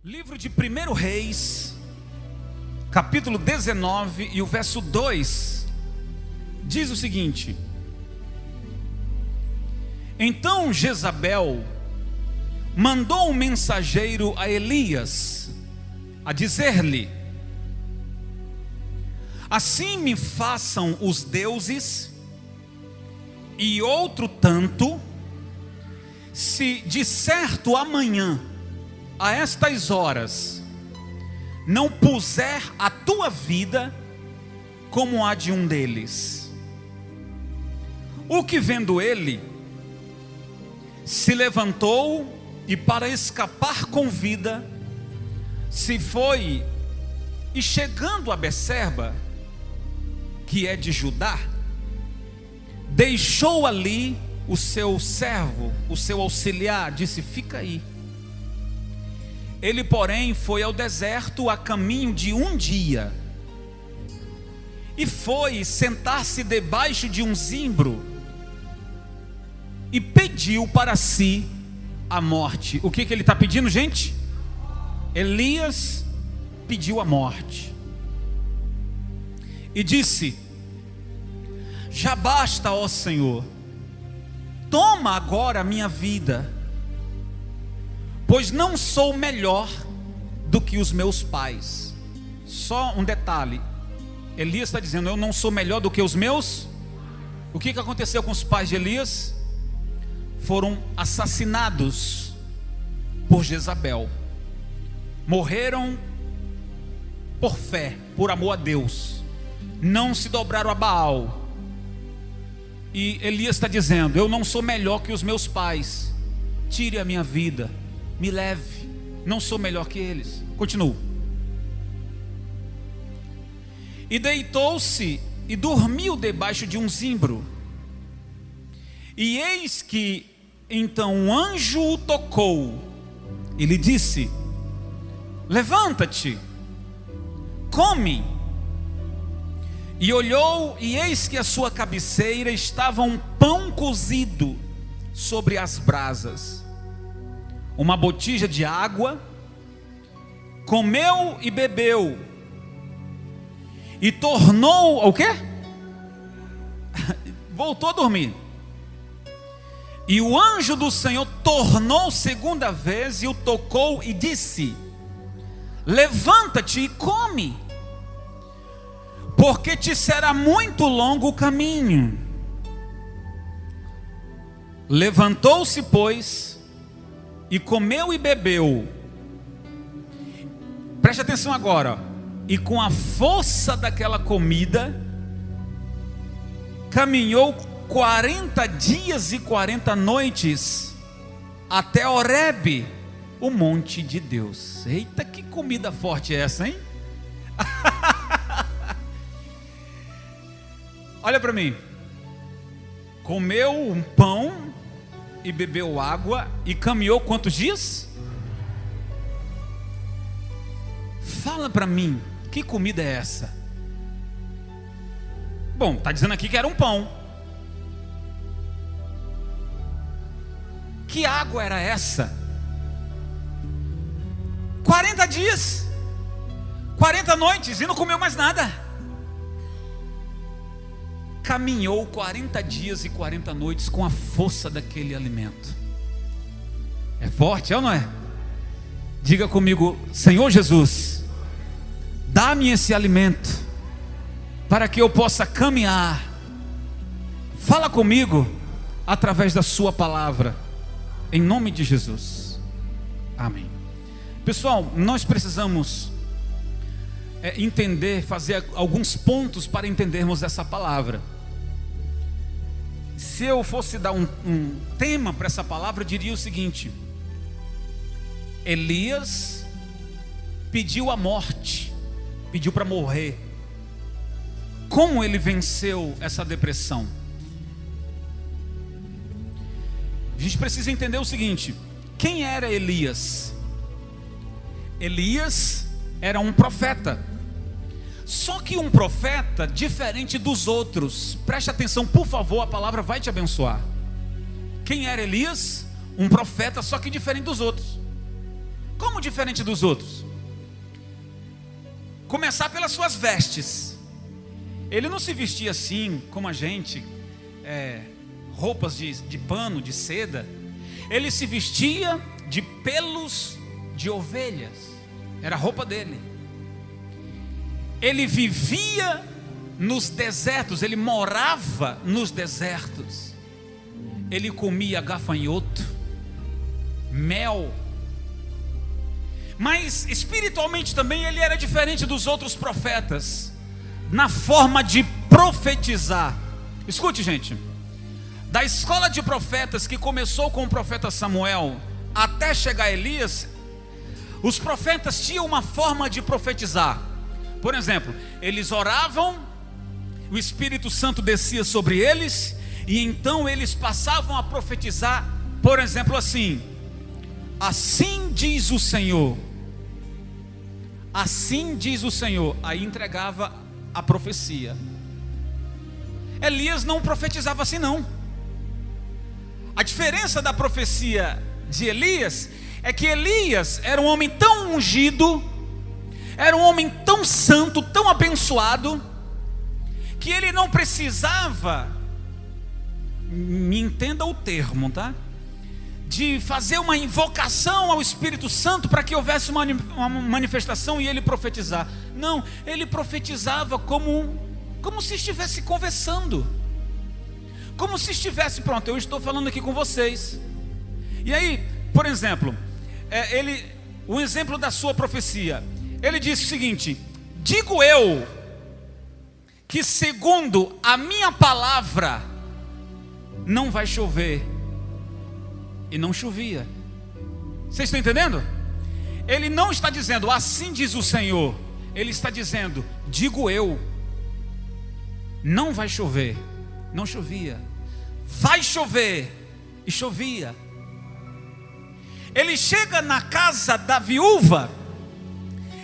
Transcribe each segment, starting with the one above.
Livro de 1 Reis, capítulo 19 e o verso 2, diz o seguinte: Então Jezabel mandou um mensageiro a Elias, a dizer-lhe: Assim me façam os deuses, e outro tanto, se de certo amanhã, a estas horas, não puser a tua vida como a de um deles. O que vendo ele, se levantou e para escapar com vida, se foi, e chegando a Berseba, que é de Judá, deixou ali o seu servo, o seu auxiliar, disse: fica aí. Ele, porém, foi ao deserto a caminho de um dia, e foi sentar-se debaixo de um zimbro, e pediu para si a morte. O que ele está pedindo, gente? Elias pediu a morte, e disse: Já basta, ó Senhor, toma agora a minha vida, pois não sou melhor do que os meus pais. Só um detalhe, Elias está dizendo: eu não sou melhor do que os meus. O que aconteceu com os pais de Elias? Foram assassinados por Jezabel, morreram por fé, por amor a Deus, não se dobraram a Baal. E Elias está dizendo: eu não sou melhor que os meus pais, tire a minha vida, me leve, não sou melhor que eles. Continuo. E deitou-se e dormiu debaixo de um zimbro. E eis que então um anjo o tocou e lhe disse: Levanta-te, come. E olhou, e eis que à sua cabeceira estava um pão cozido sobre as brasas, uma botija de água. Comeu e bebeu, e tornou o quê? Voltou a dormir. E o anjo do Senhor tornou segunda vez e o tocou e disse: Levanta-te e come, porque te será muito longo o caminho. Levantou-se, pois, e comeu e bebeu. Preste atenção agora. E com a força daquela comida, caminhou 40 dias e 40 noites até Horebe, o monte de Deus. Eita, que comida forte é essa, hein? Olha para mim. Comeu um pão e bebeu água e caminhou quantos dias? Fala para mim, que comida é essa? Bom, está dizendo aqui que era um pão. Que água era essa? 40 dias, 40 noites e não comeu mais nada. Caminhou 40 dias e 40 noites com a força daquele alimento. É forte, é ou não é? Diga comigo: Senhor Jesus, dá-me esse alimento, para que eu possa caminhar. Fala comigo, através da sua palavra, em nome de Jesus, amém. Pessoal, nós precisamos entender, fazer alguns pontos para entendermos essa palavra. Se eu fosse dar um tema para essa palavra, eu diria o seguinte: Elias pediu a morte, pediu para morrer. Como ele venceu essa depressão? A gente precisa entender o seguinte: quem era Elias? Elias era um profeta. Só que um profeta diferente dos outros. Preste atenção, por favor, a palavra vai te abençoar. Quem era Elias? Um profeta, só que diferente dos outros. Como diferente dos outros? Começar pelas suas vestes. Ele não se vestia assim como a gente, roupas de pano, de seda. Ele se vestia de pelos de ovelhas. Era a roupa dele. Ele vivia nos desertos, ele morava nos desertos. Ele comia gafanhoto, mel. Mas espiritualmente também ele era diferente dos outros profetas, na forma de profetizar. Escute, gente, da escola de profetas que começou com o profeta Samuel até chegar Elias, os profetas tinham uma forma de profetizar. Por exemplo, eles oravam, o Espírito Santo descia sobre eles, e então eles passavam a profetizar, por exemplo, assim: assim diz o Senhor, assim diz o Senhor. Aí entregava a profecia. Elias não profetizava assim não. A diferença da profecia de Elias é que Elias era um homem tão ungido, era um homem tão santo, tão abençoado, que ele não precisava, me entenda o termo, tá? De fazer uma invocação ao Espírito Santo para que houvesse uma manifestação e ele profetizar. Não, ele profetizava como se estivesse conversando, como se estivesse, pronto, eu estou falando aqui com vocês. E aí, por exemplo, o exemplo da sua profecia, ele disse o seguinte: digo eu que segundo a minha palavra não vai chover. E não chovia. Vocês estão entendendo? Ele não está dizendo assim diz o Senhor. Ele está dizendo, digo eu, não vai chover. Não chovia. Vai chover. E chovia. Ele chega na casa da viúva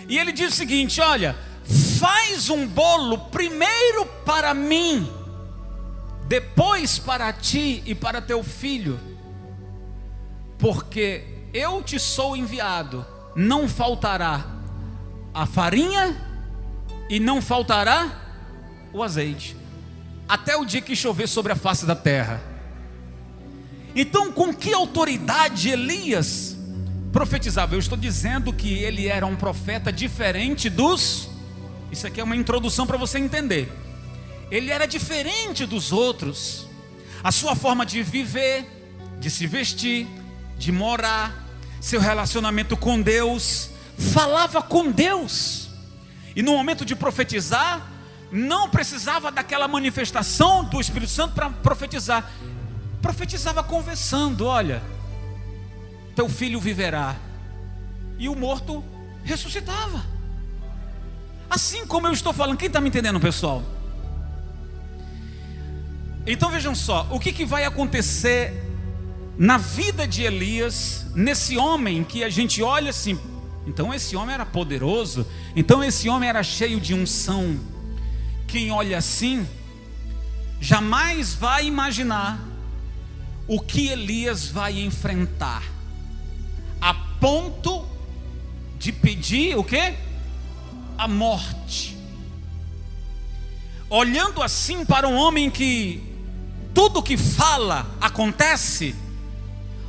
e ele diz o seguinte: olha, faz um bolo primeiro para mim, depois para ti e para teu filho, porque eu te sou enviado. Não faltará a farinha e não faltará o azeite, até o dia que chover sobre a face da terra. Então, com que autoridade Elias profetizava? Eu estou dizendo que ele era um profeta diferente dos... Isso aqui é uma introdução para você entender. Ele era diferente dos outros. A sua forma de viver, de se vestir, de morar, seu relacionamento com Deus, falava com Deus. E no momento de profetizar, não precisava daquela manifestação do Espírito Santo para profetizar. Profetizava conversando: olha, teu filho viverá. E o morto ressuscitava. Assim como eu estou falando. Quem está me entendendo, pessoal? Então vejam só, o que vai acontecer na vida de Elias, nesse homem que a gente olha assim, então esse homem era poderoso, então esse homem era cheio de unção. Quem olha assim, jamais vai imaginar o que Elias vai enfrentar, a ponto de pedir o quê? A morte. Olhando assim para um homem que tudo que fala acontece,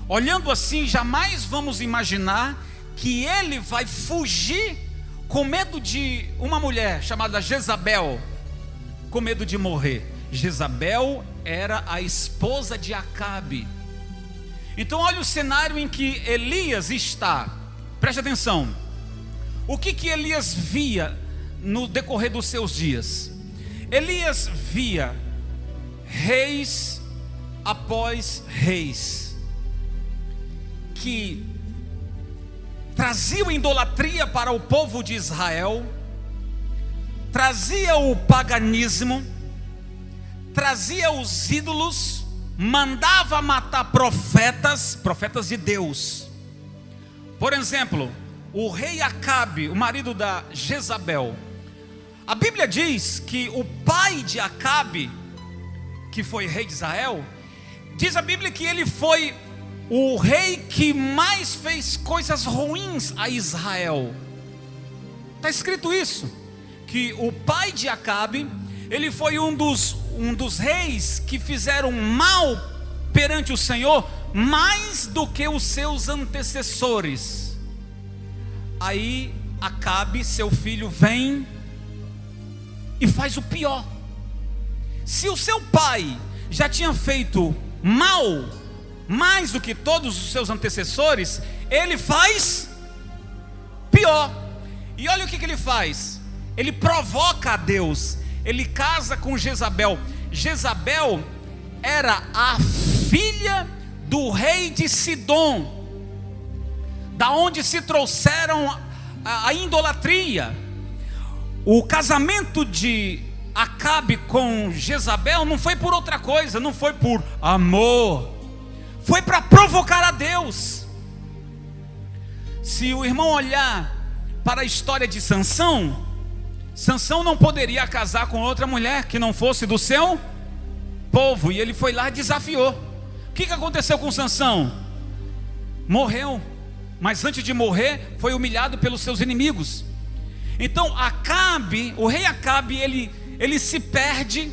olhando assim, jamais vamos imaginar que ele vai fugir com medo de uma mulher chamada Jezabel, com medo de morrer. Jezabel era a esposa de Acabe. Então olha o cenário em que Elias está. Preste atenção. O que Elias via no decorrer dos seus dias? Elias via reis após reis que traziam idolatria para o povo de Israel, trazia o paganismo, trazia os ídolos, mandava matar profetas de Deus. Por exemplo, o rei Acabe, o marido da Jezabel. A Bíblia diz que o pai de Acabe, que foi rei de Israel, diz a Bíblia que ele foi o rei que mais fez coisas ruins a Israel. Está escrito isso, que o pai de Acabe, ele foi um dos reis que fizeram mal perante o Senhor, mais do que os seus antecessores. Aí Acabe, seu filho, vem e faz o pior. Se o seu pai já tinha feito mal mais do que todos os seus antecessores, ele faz pior. E olha o que ele faz. Ele provoca a Deus. Ele casa com Jezabel. Jezabel era a filha do rei de Sidom, da onde se trouxeram a idolatria. O casamento de Acabe com Jezabel não foi por outra coisa, não foi por amor, foi para provocar a Deus. Se o irmão olhar para a história de Sansão, Sansão não poderia casar com outra mulher que não fosse do seu povo, e ele foi lá e desafiou. O que aconteceu com Sansão? Morreu, mas antes de morrer foi humilhado pelos seus inimigos. Então Acabe, o rei Acabe, ele se perde.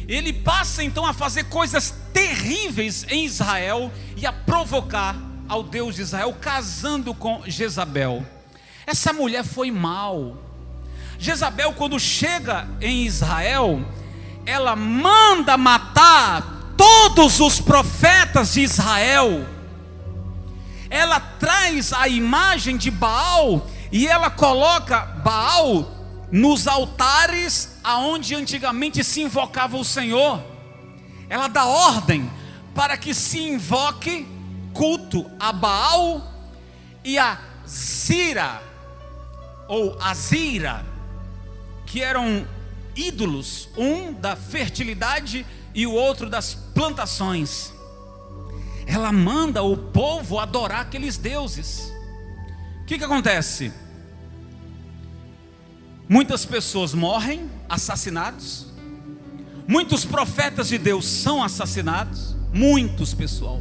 Ele passa então a fazer coisas terríveis em Israel e a provocar ao Deus de Israel, casando com Jezabel. Essa mulher foi mal. Jezabel, quando chega em Israel, ela manda matar todos os profetas de Israel. Ela traz a imagem de Baal e ela coloca Baal nos altares aonde antigamente se invocava o Senhor. Ela dá ordem para que se invoque culto a Baal e a Zira, ou Azira, que eram ídolos, um da fertilidade e o outro das plantações. Ela manda o povo adorar aqueles deuses. O que acontece? Muitas pessoas morrem, assassinados. Muitos profetas de Deus são assassinados. Muitos, pessoal.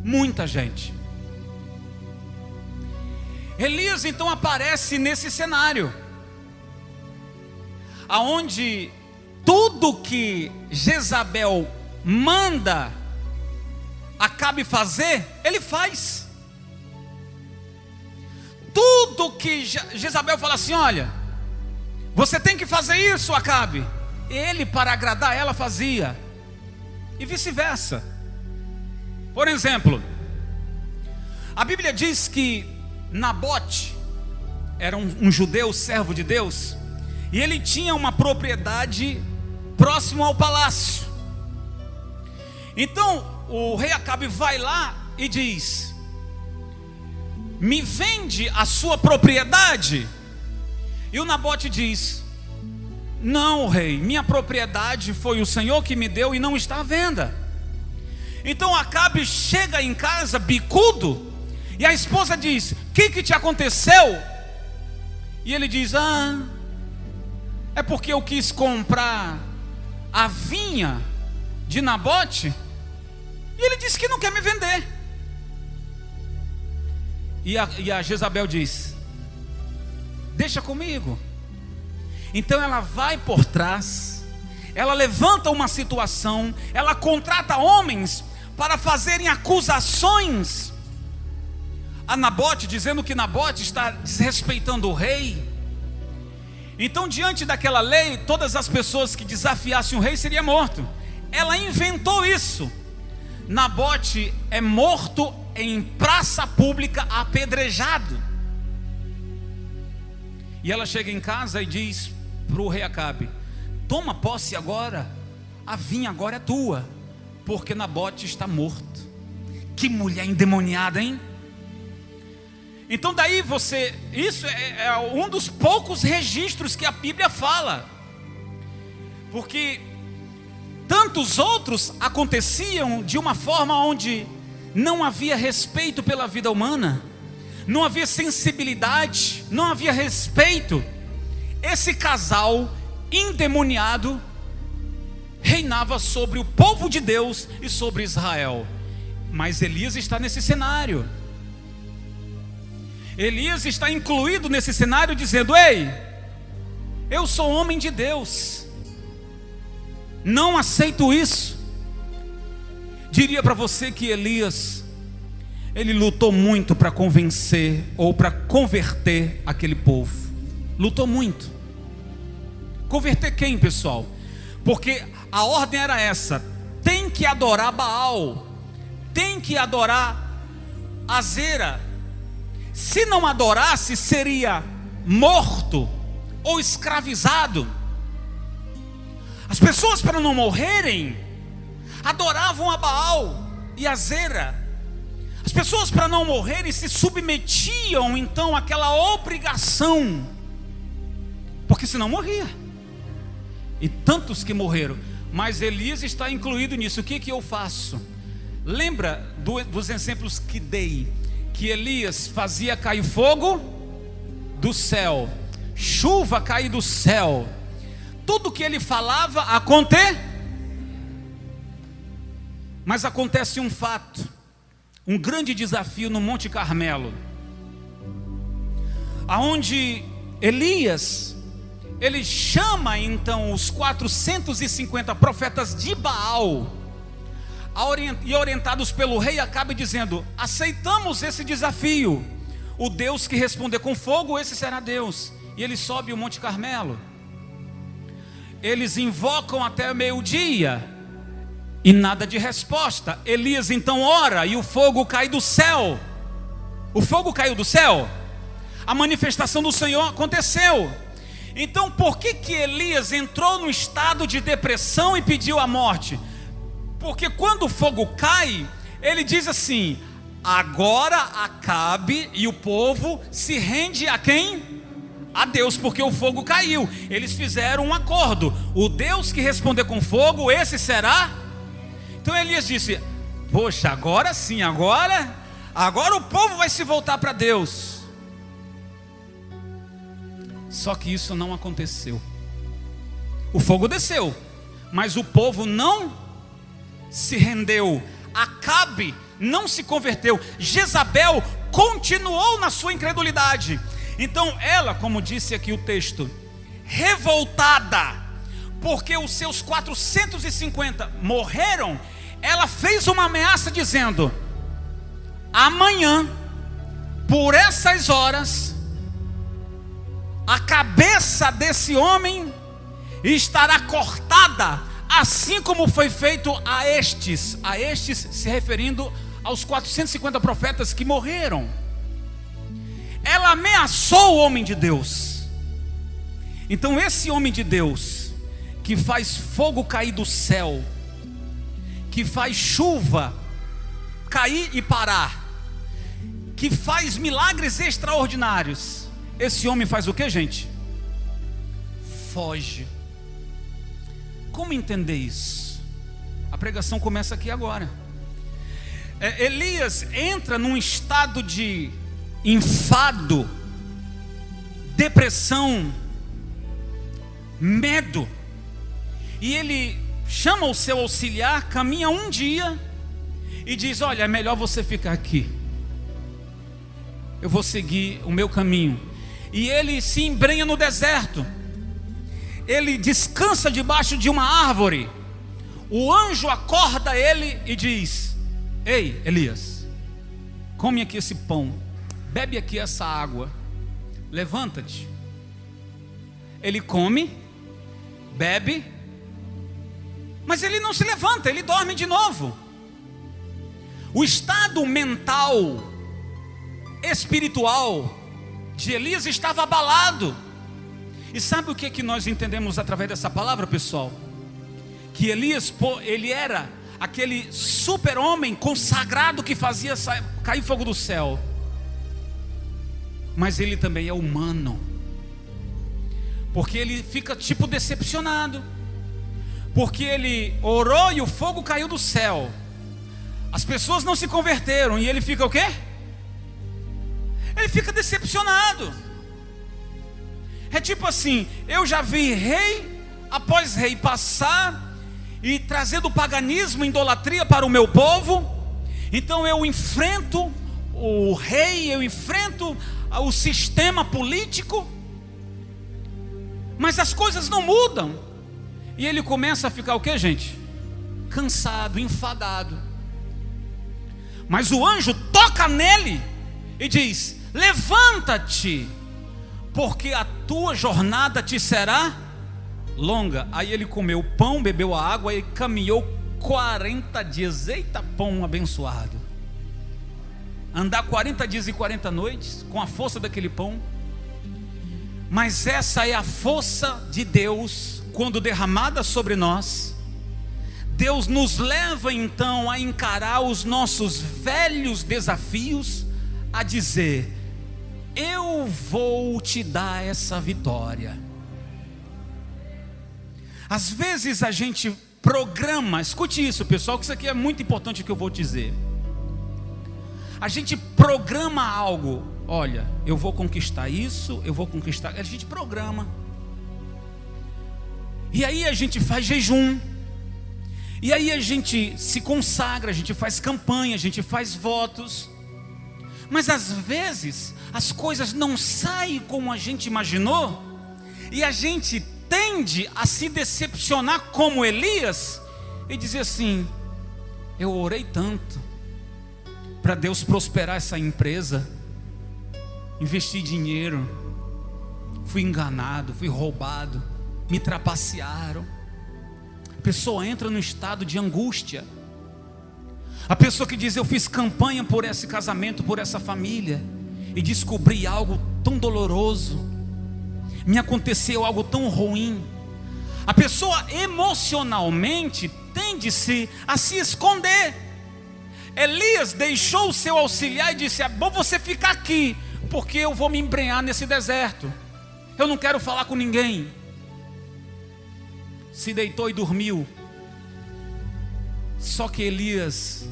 Muita gente. Elias então aparece nesse cenário, aonde tudo que Jezabel manda Acabe fazer, ele faz. Tudo que Jezabel fala assim: olha, você tem que fazer isso, Acabe, ele, para agradar ela, fazia. E vice-versa. Por exemplo, a Bíblia diz que Nabote era um judeu, servo de Deus, e ele tinha uma propriedade próximo ao palácio. Então o rei Acabe vai lá e diz: me vende a sua propriedade. E o Nabote diz: não, rei, minha propriedade foi o Senhor que me deu e não está à venda. Então Acabe chega em casa bicudo, e a esposa diz: o que te aconteceu? E ele diz: é porque eu quis comprar a vinha de Nabote, e ele disse que não quer me vender. E a Jezabel diz: deixa comigo. Então ela vai por trás, ela levanta uma situação, ela contrata homens para fazerem acusações a Nabote, dizendo que Nabote está desrespeitando o rei. Então, diante daquela lei, todas as pessoas que desafiassem o rei seriam mortos. Ela inventou isso. Nabote é morto em praça pública, apedrejado. E ela chega em casa e diz para o rei Acabe: toma posse agora, a vinha agora é tua, porque Nabote está morto. Que mulher endemoniada, hein? Então daí isso é um dos poucos registros que a Bíblia fala, porque tantos outros aconteciam de uma forma onde não havia respeito pela vida humana, não havia sensibilidade, não havia respeito. Esse casal endemoniado reinava sobre o povo de Deus e sobre Israel. Mas Elias está nesse cenário. Elias está incluído nesse cenário dizendo: ei, eu sou homem de Deus, não aceito isso. Diria para você que Elias, ele lutou muito para convencer ou para converter aquele povo. Lutou muito. Converter quem, pessoal? Porque a ordem era essa: tem que adorar Baal, tem que adorar Azera. Se não adorasse, seria morto ou escravizado. As pessoas, para não morrerem, adoravam a Baal e Azera. As pessoas, para não morrerem, se submetiam então àquela obrigação, porque senão morria. E tantos que morreram. Mas Elias está incluído nisso. O que eu faço? Lembra dos exemplos que dei? Que Elias fazia cair fogo do céu, chuva cair do céu, tudo que ele falava Mas acontece um fato, um grande desafio no Monte Carmelo, aonde Elias, ele chama então os 450 profetas de Baal, e orientados pelo rei Acabe, dizendo: aceitamos esse desafio, o Deus que responder com fogo, esse será Deus. E ele sobe o Monte Carmelo, eles invocam até meio-dia e nada de resposta. Elias então ora e o fogo cai do céu. O fogo caiu do céu, a manifestação do Senhor aconteceu. Então por que Elias entrou no estado de depressão e pediu a morte? Porque quando o fogo cai, ele diz assim: agora Acabe e o povo se rende a quem? A Deus, porque o fogo caiu. Eles fizeram um acordo: o Deus que responder com fogo, esse será. Então Elias disse: poxa, agora sim, agora o povo vai se voltar para Deus. Só que isso não aconteceu. O fogo desceu, mas o povo não se rendeu. Acabe não se converteu. Jezabel continuou na sua incredulidade. Então ela, como disse aqui o texto, revoltada porque os seus 450 morreram, ela fez uma ameaça dizendo: amanhã, por essas horas, a cabeça desse homem estará cortada, assim como foi feito a estes se referindo aos 450 profetas que morreram. Ela ameaçou o homem de Deus. Então esse homem de Deus, que faz fogo cair do céu, que faz chuva cair e parar, que faz milagres extraordinários, esse homem faz o que, gente? Foge. Como entender isso? A pregação começa aqui agora. Elias entra num estado de enfado, depressão, medo, e ele chama o seu auxiliar, caminha um dia e diz: olha, é melhor você ficar aqui, eu vou seguir o meu caminho. E ele se embrenha no deserto, ele descansa debaixo de uma árvore. O anjo acorda ele e diz: ei, Elias, come aqui esse pão, bebe aqui essa água, levanta-te. Ele come, bebe, mas ele não se levanta, ele dorme de novo. O estado mental, espiritual de Elias estava abalado. E sabe o que nós entendemos através dessa palavra, pessoal? Que Elias, ele era aquele super homem consagrado que fazia cair fogo do céu, mas ele também é humano, porque ele fica tipo decepcionado, porque ele orou e o fogo caiu do céu, as pessoas não se converteram, e ele fica o quê? Ele fica decepcionado. É tipo assim: eu já vi rei após rei passar e trazendo paganismo, idolatria para o meu povo, Então eu enfrento o rei, eu enfrento o sistema político, mas as coisas não mudam. E ele começa a ficar o que, gente? Cansado, enfadado. Mas o anjo toca nele e diz: levanta-te, porque a tua jornada te será longa. Aí ele comeu o pão, bebeu a água e caminhou 40 dias. Eita, pão abençoado. Andar 40 dias e 40 noites com a força daquele pão. Mas essa é a força de Deus quando derramada sobre nós. Deus nos leva então a encarar os nossos velhos desafios, a dizer: eu vou te dar essa vitória. Às vezes a gente programa, escute isso, pessoal, que isso aqui é muito importante, o que eu vou dizer. A gente programa algo. Olha, eu vou conquistar isso, eu vou conquistar. A gente programa. E aí a gente faz jejum. E aí a gente se consagra, a gente faz campanha, a gente faz votos. Mas às vezes as coisas não saem como a gente imaginou. E a gente tende a se decepcionar como Elias e dizer assim: eu orei tanto para Deus prosperar essa empresa, investi dinheiro, fui enganado, fui roubado, me trapacearam. A pessoa entra no estado de angústia. A pessoa que diz: eu fiz campanha por esse casamento, por essa família, e descobri algo tão doloroso, me aconteceu algo tão ruim. A pessoa emocionalmente tende-se a se esconder. Elias deixou o seu auxiliar e disse: é bom você ficar aqui, porque eu vou me embrenhar nesse deserto, eu não quero falar com ninguém. Se deitou e dormiu. Só que Elias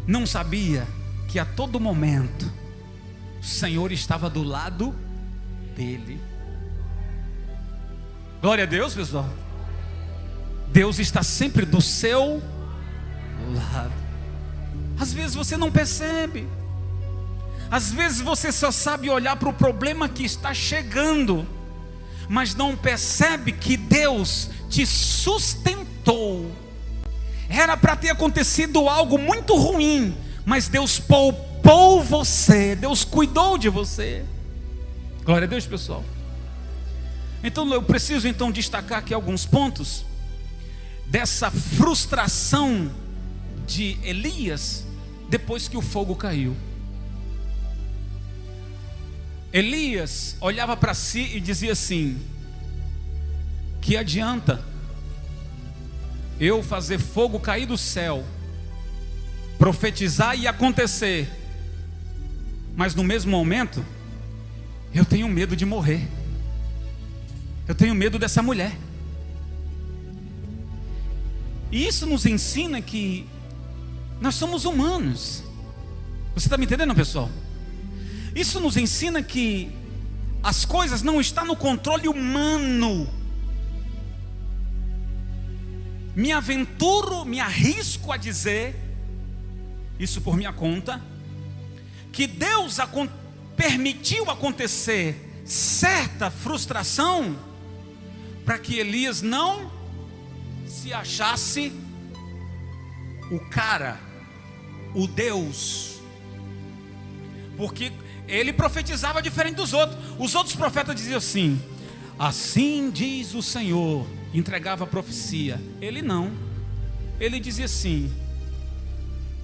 não sabia que a todo momento o Senhor estava do lado dele. Glória a Deus, pessoal. Deus está sempre do seu lado. Às vezes você não percebe. Às vezes você só sabe olhar para o problema que está chegando, mas não percebe que Deus te sustentou. Era para ter acontecido algo muito ruim, mas Deus poupou você, Deus cuidou de você. Glória a Deus, pessoal. Então eu preciso então destacar aqui alguns pontos dessa frustração de Elias depois que o fogo caiu. Elias olhava para si e dizia assim: que adianta eu fazer fogo cair do céu, profetizar e acontecer, mas no mesmo momento eu tenho medo de morrer, eu tenho medo dessa mulher. E isso nos ensina que nós somos humanos. Você está me entendendo, pessoal? Isso nos ensina que as coisas não estão no controle humano. Me aventuro, me arrisco a dizer, isso por minha conta, que Deus permitiu acontecer certa frustração para que Elias não se achasse o cara, o Deus. Porque ele profetizava diferente dos outros. Os outros profetas diziam assim: assim diz o Senhor, entregava a profecia. Ele não. Ele dizia assim: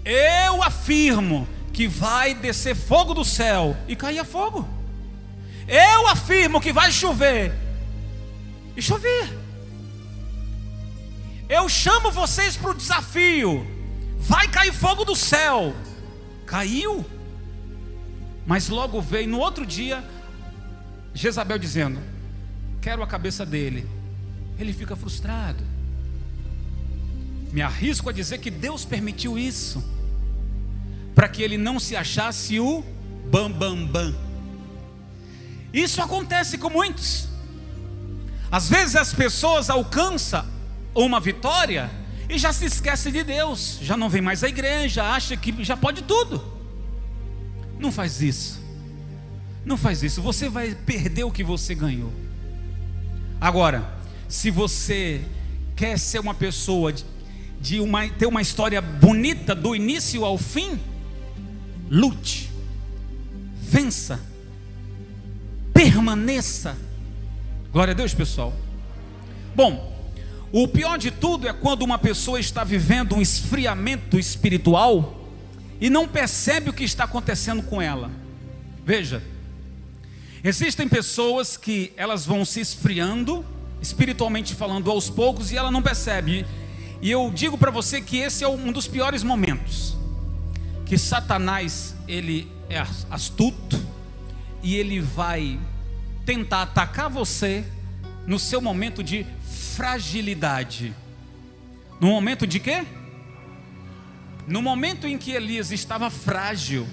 eu afirmo que vai descer fogo do céu, e caía fogo. Eu afirmo que vai chover, e chovia. Eu chamo vocês para o desafio, vai cair fogo do céu. Caiu. Mas logo veio no outro dia Jezabel dizendo: quero a cabeça dele. Ele fica frustrado. Me arrisco a dizer que Deus permitiu isso para que ele não se achasse o bam. Isso acontece com muitos. Às vezes as pessoas alcançam uma vitória e já se esquece de Deus, já não vem mais à igreja, acha que já pode tudo. Não faz isso. Não faz isso. Você vai perder o que você ganhou. Agora, se você quer ser uma pessoa ter uma história bonita do início ao fim, lute, vença, permaneça. Glória a Deus, pessoal. Bom, o pior de tudo é quando uma pessoa está vivendo um esfriamento espiritual e não percebe o que está acontecendo com ela. Veja, existem pessoas que elas vão se esfriando, espiritualmente falando, aos poucos, e ela não percebe. E eu digo para você que esse é um dos piores momentos, que Satanás, ele é astuto, e ele vai tentar atacar você no seu momento de fragilidade. No momento de quê? No momento em que Elias estava frágil,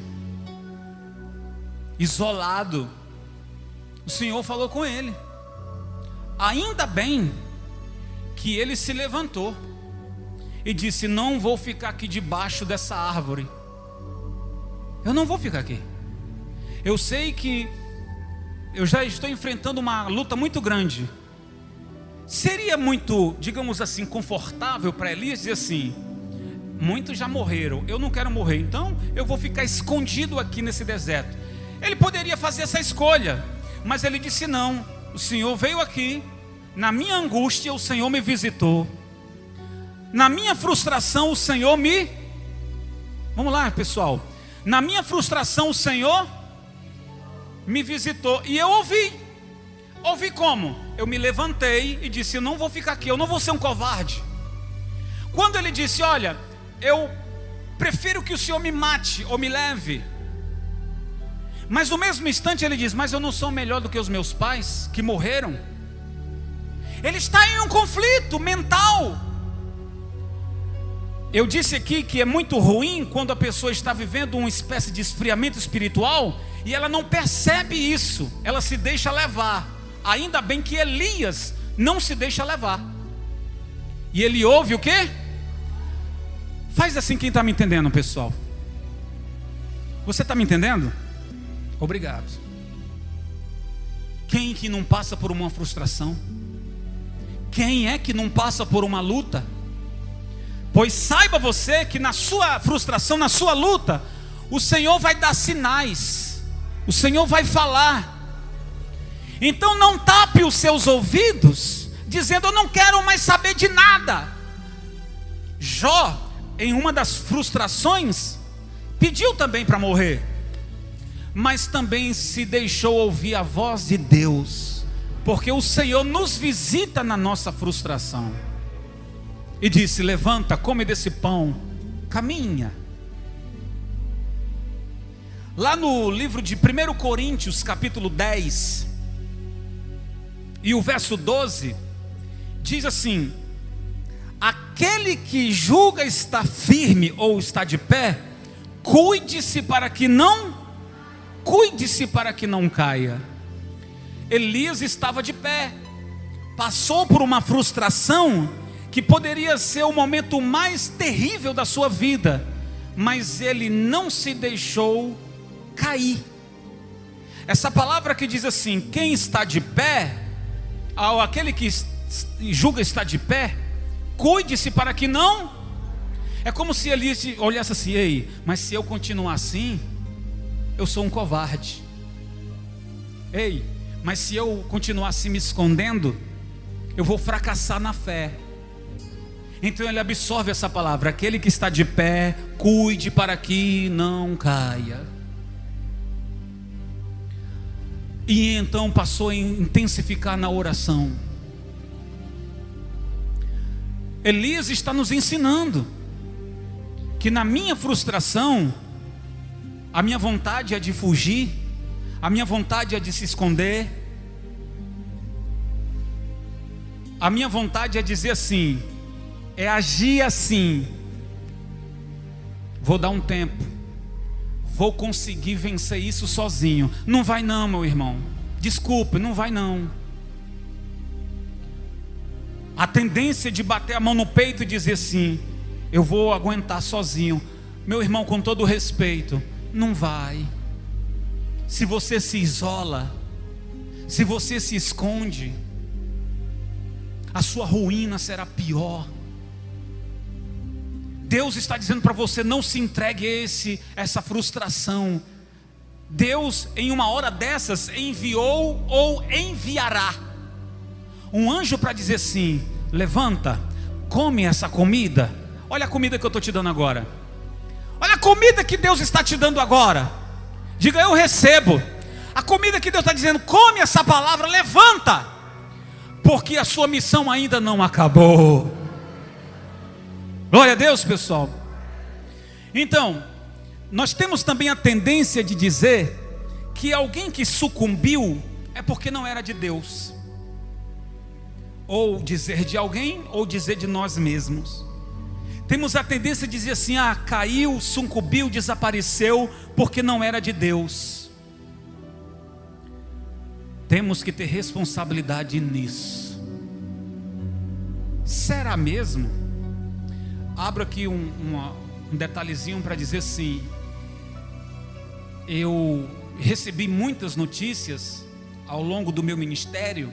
isolado, o Senhor falou com ele. Ainda bem que ele se levantou e disse: não vou ficar aqui debaixo dessa árvore. Eu não vou ficar aqui. Eu sei que eu já estou enfrentando uma luta muito grande. Seria muito, digamos assim, confortável para Elias dizer assim: muitos já morreram, eu não quero morrer, então eu vou ficar escondido aqui nesse deserto. Ele poderia fazer essa escolha, mas ele disse: não, o Senhor veio aqui, na minha angústia o Senhor me visitou, na minha frustração o Senhor me... Vamos lá, pessoal. Na minha frustração o Senhor me visitou, e eu ouvi. Ouvi como? Eu me levantei e disse: eu não vou ficar aqui, eu não vou ser um covarde. Quando ele disse: olha, eu prefiro que o Senhor me mate ou me leve, mas no mesmo instante ele diz: mas eu não sou melhor do que os meus pais que morreram. Ele está em um conflito mental. Eu disse aqui que é muito ruim quando a pessoa está vivendo uma espécie de esfriamento espiritual e ela não percebe isso, ela se deixa levar. Ainda bem que Elias não se deixa levar, e ele ouve o quê? Faz assim, quem está me entendendo, pessoal? Você está me entendendo? Obrigado. Quem que não passa por uma frustração? Quem é que não passa por uma luta? Pois saiba você que na sua frustração, na sua luta, o Senhor vai dar sinais, o Senhor vai falar. Então não tape os seus ouvidos dizendo: eu não quero mais saber de nada. Jó, em uma das frustrações, pediu também para morrer, mas também se deixou ouvir a voz de Deus, porque o Senhor nos visita na nossa frustração, e disse: levanta, come desse pão, caminha. Lá no livro de 1 Coríntios capítulo 10 e o verso 12, diz assim: aquele que julga estar firme ou está de pé, cuide-se para que não caia. Elias estava de pé, passou por uma frustração que poderia ser o momento mais terrível da sua vida, mas ele não se deixou cair. Essa palavra que diz assim: quem está de pé, ao aquele que julga estar de pé, cuide-se para que não... É como se ele olhasse assim: ei, mas se eu continuar assim, eu sou um covarde. Ei, mas se eu continuar assim me escondendo, eu vou fracassar na fé. Então ele absorve essa palavra: aquele que está de pé, cuide para que não caia. E então passou a intensificar na oração. Elias está nos ensinando que na minha frustração, a minha vontade é de fugir, a minha vontade é de se esconder, a minha vontade é dizer assim, é agir assim: vou dar um tempo, vou conseguir vencer isso sozinho. Não vai não, meu irmão, desculpe, não vai não. a tendência de bater a mão no peito e dizer assim: eu vou aguentar sozinho. Meu irmão, com todo respeito, não vai. Se você se isola, se você se esconde, a sua ruína será pior. Deus está dizendo para você: não se entregue a essa frustração. Deus, em uma hora dessas, enviou ou enviará um anjo para dizer assim: levanta, come essa comida. Olha a comida que eu estou te dando agora. Olha a comida que Deus está te dando agora. Diga: eu recebo. A comida que Deus está dizendo: come essa palavra, levanta, porque a sua missão ainda não acabou. Glória a Deus, pessoal. Então, nós temos também a tendência de dizer que alguém que sucumbiu é porque não era de Deus. Ou dizer de alguém, ou dizer de nós mesmos. Temos a tendência de dizer assim: ah, caiu, sucumbiu, desapareceu, porque não era de Deus. Temos que ter responsabilidade nisso. Será mesmo? Abro aqui um detalhezinho para dizer assim: eu recebi muitas notícias ao longo do meu ministério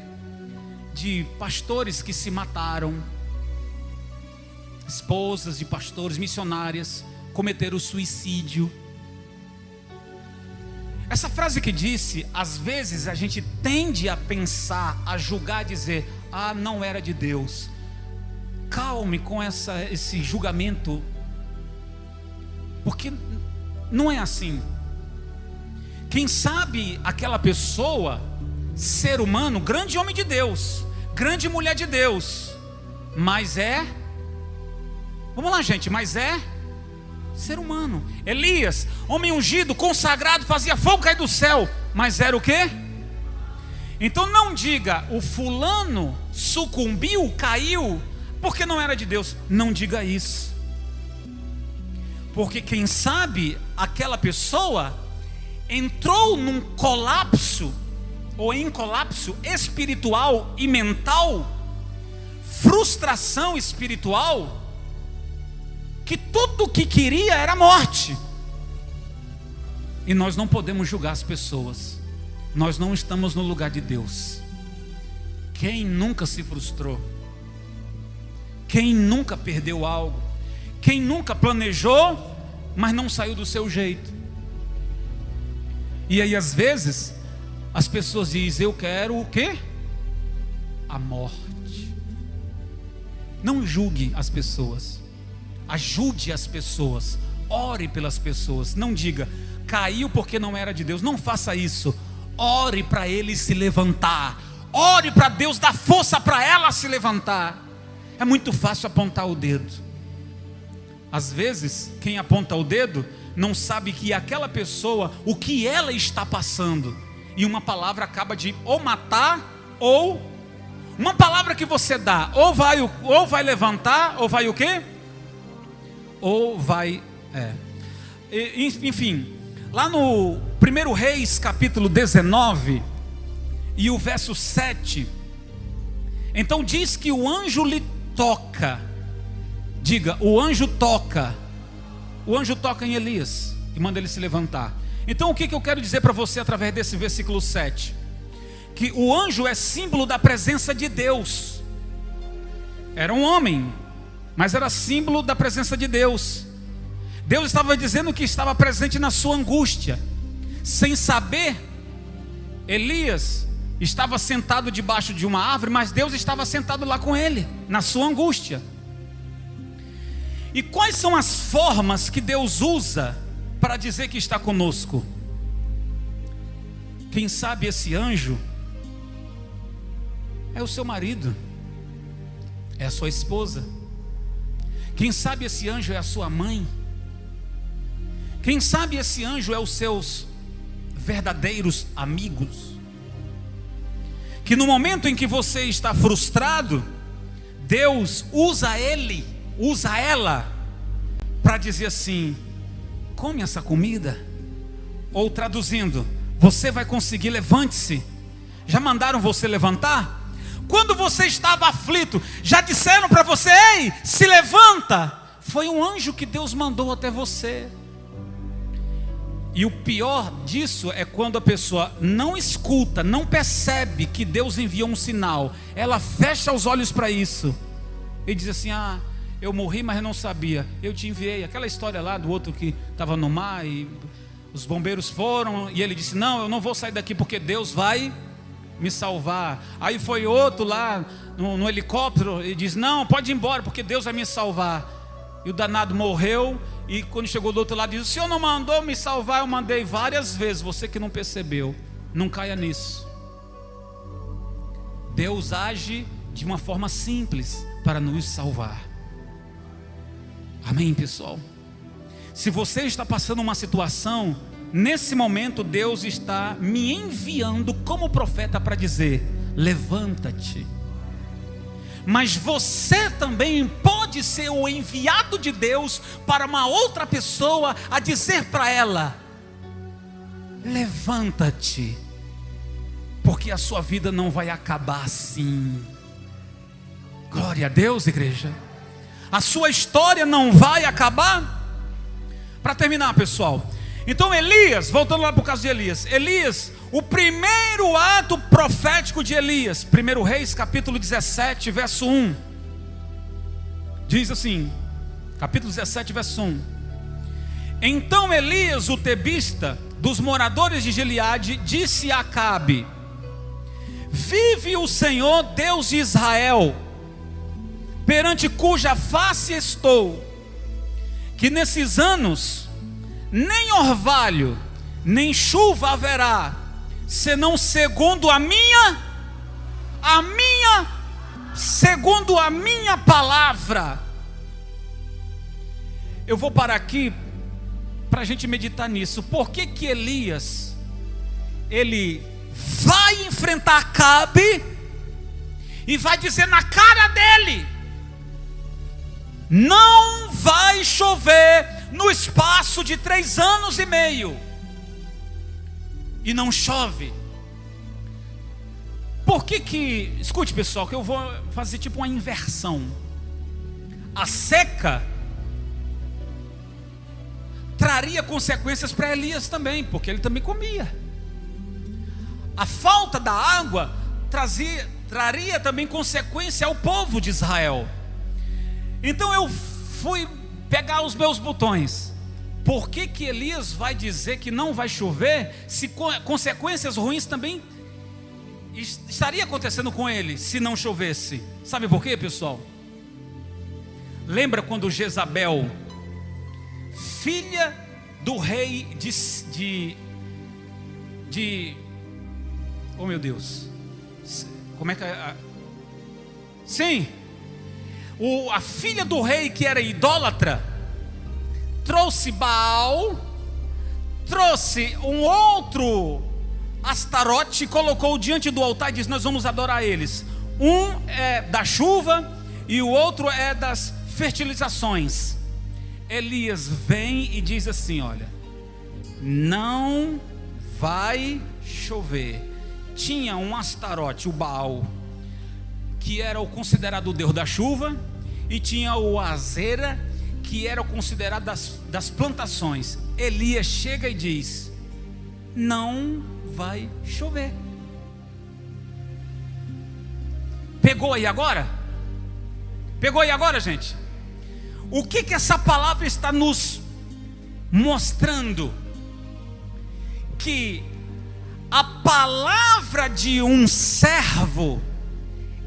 de pastores que se mataram, esposas de pastores, missionárias, cometeram suicídio. Essa frase que disse, às vezes a gente tende a pensar, a julgar, a dizer: ah, não era de Deus. Calme com esse julgamento, porque não é assim. Quem sabe aquela pessoa, ser humano, grande homem de Deus, grande mulher de Deus, mas vamos lá, gente, mas é ser humano. Elias, homem ungido, consagrado, fazia fogo cair do céu, mas era o quê? Então não diga: o fulano sucumbiu, caiu, porque não era de Deus. Não diga isso, porque quem sabe aquela pessoa entrou num colapso, ou em colapso espiritual e mental, frustração espiritual, que tudo o que queria era morte. E nós não podemos julgar as pessoas. Nós não estamos no lugar de Deus. Quem nunca se frustrou? Quem nunca perdeu algo? Quem nunca planejou, mas não saiu do seu jeito? E aí às vezes as pessoas dizem: eu quero o quê? A morte. Não julgue as pessoas, ajude as pessoas, ore pelas pessoas. Não diga: caiu porque não era de Deus. Não faça isso. Ore para ele se levantar. Ore para Deus dar força para ela se levantar. É muito fácil apontar o dedo. Às vezes quem aponta o dedo não sabe que aquela pessoa, o que ela está passando, e uma palavra acaba de ou matar, ou uma palavra que você dá, ou vai levantar, ou vai o quê? Ou vai, enfim, lá no 1 Reis capítulo 19 e o verso 7, então diz que o anjo lhe toca. Diga: o anjo toca. O anjo toca em Elias e manda ele se levantar. Então o que eu quero dizer para você através desse versículo 7? Que o anjo é símbolo da presença de Deus. Era um homem, mas era símbolo da presença de Deus. Deus estava dizendo que estava presente na sua angústia. Sem saber, Elias estava sentado debaixo de uma árvore, mas Deus estava sentado lá com ele, na sua angústia. E quais são as formas que Deus usa para dizer que está conosco? Quem sabe esse anjo é o seu marido, é a sua esposa. Quem sabe esse anjo é a sua mãe. Quem sabe esse anjo é os seus verdadeiros amigos, que no momento em que você está frustrado, Deus usa ele, usa ela, para dizer assim: come essa comida. Ou traduzindo: você vai conseguir, levante-se. Já mandaram você levantar? Quando você estava aflito, já disseram para você: ei, se levanta. Foi um anjo que Deus mandou até você. E o pior disso é quando a pessoa não escuta, não percebe que Deus enviou um sinal. Ela fecha os olhos para isso e diz assim: ah, eu morri, mas eu não sabia. Eu te enviei. Aquela história lá do outro que estava no mar e os bombeiros foram e ele disse: não, eu não vou sair daqui porque Deus vai me salvar. Aí foi outro lá no helicóptero e diz: não, pode ir embora porque Deus vai me salvar. E o danado morreu. E quando chegou do outro lado, disse: o Senhor não mandou me salvar? Eu mandei várias vezes. Você que não percebeu, não caia nisso. Deus age de uma forma simples para nos salvar. Amém, pessoal? Se você está passando uma situação, nesse momento Deus está me enviando como profeta para dizer: levanta-te. Mas você também pode ser o enviado de Deus para uma outra pessoa, a dizer para ela: levanta-te, porque a sua vida não vai acabar assim. Glória a Deus, igreja. A sua história não vai acabar. Para terminar, pessoal, então Elias, voltando lá para o caso de Elias, o primeiro ato profético de Elias, 1 Reis capítulo 17, verso 1, diz assim, capítulo 17, verso 1: então Elias, o tebista, dos moradores de Gileade, disse a Acabe: vive o Senhor Deus de Israel, perante cuja face estou, que nesses anos nem orvalho, nem chuva haverá, senão segundo segundo a minha palavra. Eu vou parar aqui para a gente meditar nisso. Por que que Elias, ele vai enfrentar Acabe e vai dizer na cara dele: não vai chover no espaço de 3 anos e meio, e não chove? Por que que, escute pessoal, que eu vou fazer tipo uma inversão. A seca traria consequências para Elias também, porque ele também comia. A falta da água traria também consequência ao povo de Israel. Então eu fui pegar os meus botões. Por que que Elias vai dizer que não vai chover, se consequências ruins também estaria acontecendo com ele se não chovesse? Sabe por quê, pessoal? Lembra quando Jezabel, filha do rei oh meu Deus, como é que sim, a filha do rei que era idólatra, trouxe Baal, trouxe um outro Astarote e colocou diante do altar e disse: nós vamos adorar eles. Um é da chuva e o outro é das fertilizações. Elias vem e diz assim: olha, não vai chover. Tinha um Astarote, o Baal, que era o considerado o deus da chuva, e tinha o Azera, que era o considerado das plantações. Elias chega e diz: não vai chover. Pegou aí agora? Pegou aí agora, gente? O que que essa palavra está nos mostrando? Que a palavra de um servo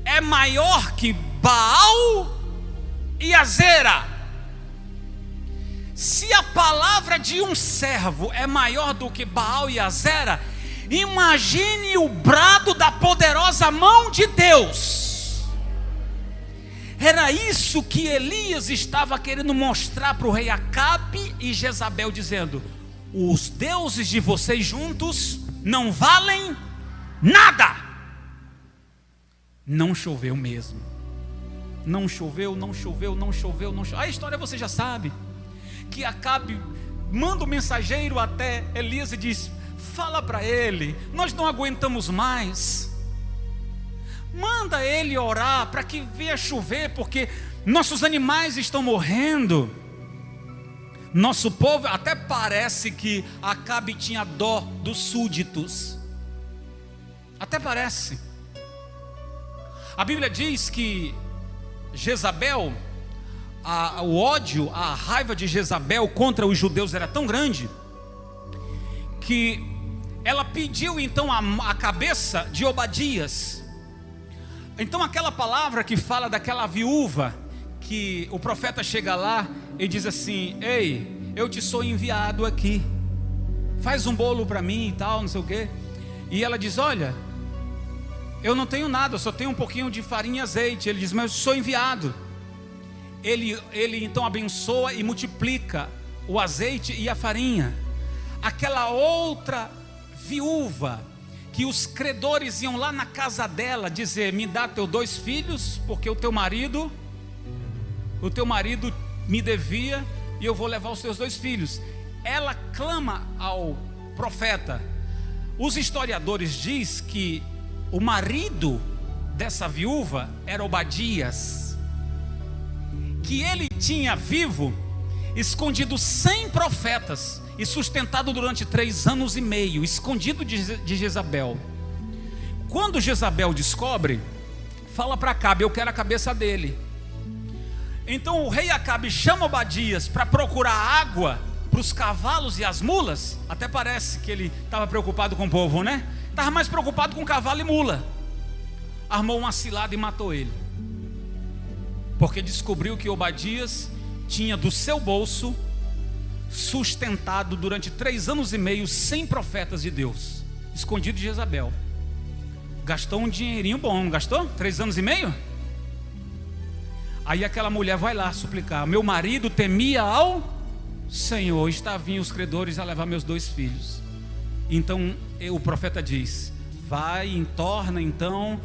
é maior que Baal e Azera. Se a palavra de um servo é maior do que Baal e Azera, imagine o brado da poderosa mão de Deus. Era isso que Elias estava querendo mostrar para o rei Acabe e Jezabel, dizendo: os deuses de vocês juntos não valem nada. Não choveu mesmo. Não choveu, não choveu, não choveu, não choveu. A história você já sabe. Que Acabe manda o mensageiro até Elias e diz: fala para ele, nós não aguentamos mais. Manda ele orar para que venha chover, porque nossos animais estão morrendo. Nosso povo, até parece que Acabe tinha dó dos súditos. Até parece. A Bíblia diz que Jezabel, o ódio, a raiva de Jezabel contra os judeus era tão grande, que ela pediu então a cabeça de Obadias. Então aquela palavra que fala daquela viúva, que o profeta chega lá e diz assim: ei, eu te sou enviado aqui, faz um bolo para mim e tal, não sei o quê. E ela diz: olha, eu não tenho nada, eu só tenho um pouquinho de farinha e azeite. Ele diz: mas eu sou enviado. Ele então abençoa e multiplica o azeite e a farinha. Aquela outra viúva, que os credores iam lá na casa dela dizer: me dá teus 2 filhos, porque o teu marido me devia, e eu vou levar os teus 2 filhos. Ela clama ao profeta. Os historiadores dizem que o marido dessa viúva era Obadias, que ele tinha vivo, escondido 100 profetas e sustentado durante 3 anos e meio, escondido de Jezabel. Quando Jezabel descobre, fala para Acabe: eu quero a cabeça dele. Então o rei Acabe chama Obadias para procurar água para os cavalos e as mulas. Até parece que ele estava preocupado com o povo, né? Estava mais preocupado com cavalo e mula. Armou uma cilada e matou ele, porque descobriu que Obadias tinha do seu bolso sustentado durante 3 anos e meio 100 profetas de Deus, escondido de Jezabel. Gastou um dinheirinho bom, não gastou? 3 anos e meio? Aí aquela mulher vai lá suplicar: meu marido temia ao Senhor, está vindo os credores a levar meus 2 filhos. Então o profeta diz: vai, entorna então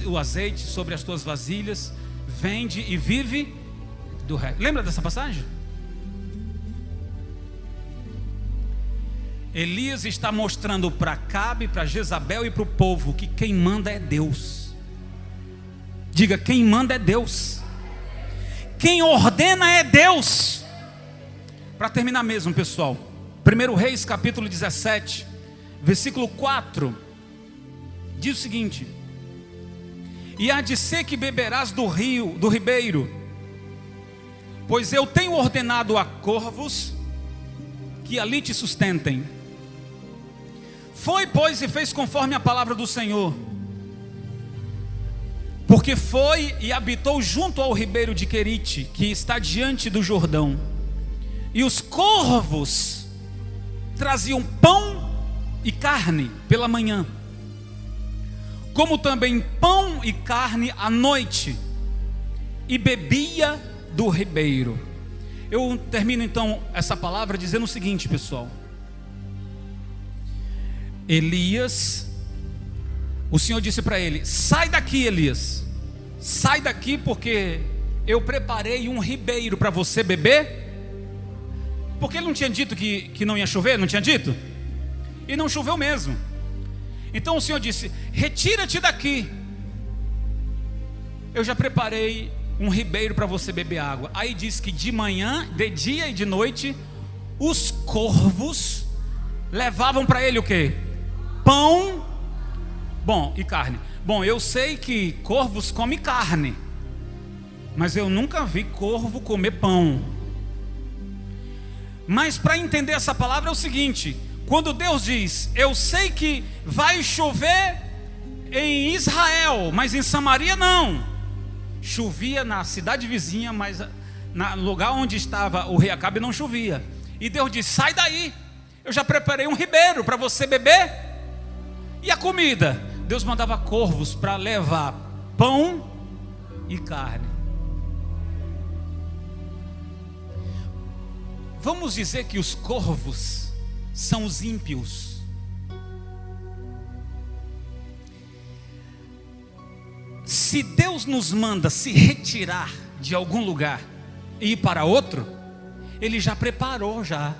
o azeite sobre as tuas vasilhas, vende e vive do resto. Lembra dessa passagem? Elias está mostrando para Acabe, para Jezabel e para o povo que quem manda é Deus. Diga: quem manda é Deus, quem ordena é Deus. Para terminar mesmo, pessoal, 1 Reis capítulo 17, versículo 4, diz o seguinte: e há de ser que beberás do ribeiro, pois eu tenho ordenado a corvos que ali te sustentem. Foi, pois, e fez conforme a palavra do Senhor, porque foi e habitou junto ao ribeiro de Querite, que está diante do Jordão. E os corvos traziam pão e carne pela manhã, como também pão e carne à noite, e bebia do ribeiro. Eu termino então essa palavra dizendo o seguinte, pessoal: Elias, o Senhor disse para ele: sai daqui, Elias, sai daqui, porque eu preparei um ribeiro para você beber. Porque ele não tinha dito que não ia chover? Não tinha dito? E não choveu mesmo. Então o Senhor disse: retira-te daqui, eu já preparei um ribeiro para você beber água. Aí diz que de manhã, de dia e de noite, os corvos levavam para ele o quê? Pão, bom, e carne. Bom, eu sei que corvos comem carne, mas eu nunca vi corvo comer pão. Mas para entender essa palavra é o seguinte: quando Deus diz: eu sei que vai chover em Israel, mas em Samaria não. Chovia na cidade vizinha, mas no lugar onde estava o rei Acabe não chovia. E Deus diz: sai daí, eu já preparei um ribeiro para você beber. E a comida? Deus mandava corvos para levar pão e carne. Vamos dizer que os corvos são os ímpios. Se Deus nos manda se retirar de algum lugar e ir para outro, Ele já preparou já.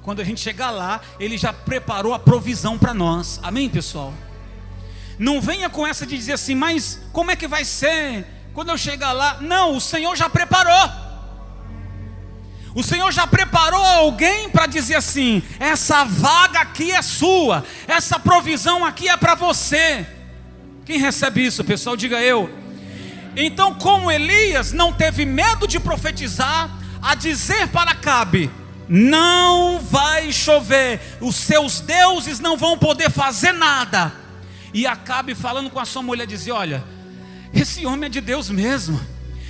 Quando a gente chegar lá, Ele já preparou a provisão para nós. Amém, pessoal? Não venha com essa de dizer assim, mas como é que vai ser quando eu chegar lá? Não, o Senhor já preparou. O Senhor já preparou alguém para dizer assim: essa vaga aqui é sua, essa provisão aqui é para você. Quem recebe isso, pessoal? Diga eu. Então, como Elias não teve medo de profetizar, a dizer para Acabe: não vai chover, os seus deuses não vão poder fazer nada. E Acabe, falando com a sua mulher, dizia: olha, esse homem é de Deus mesmo.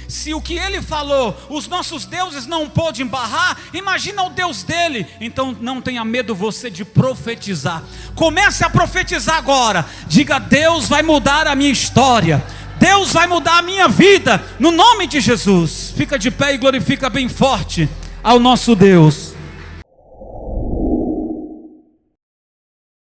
Se o que ele falou, os nossos deuses não podem barrar, imagina o Deus dele. Então não tenha medo você de profetizar. Comece a profetizar agora. Diga: Deus vai mudar a minha história, Deus vai mudar a minha vida, no nome de Jesus. Fica de pé e glorifica bem forte ao nosso Deus.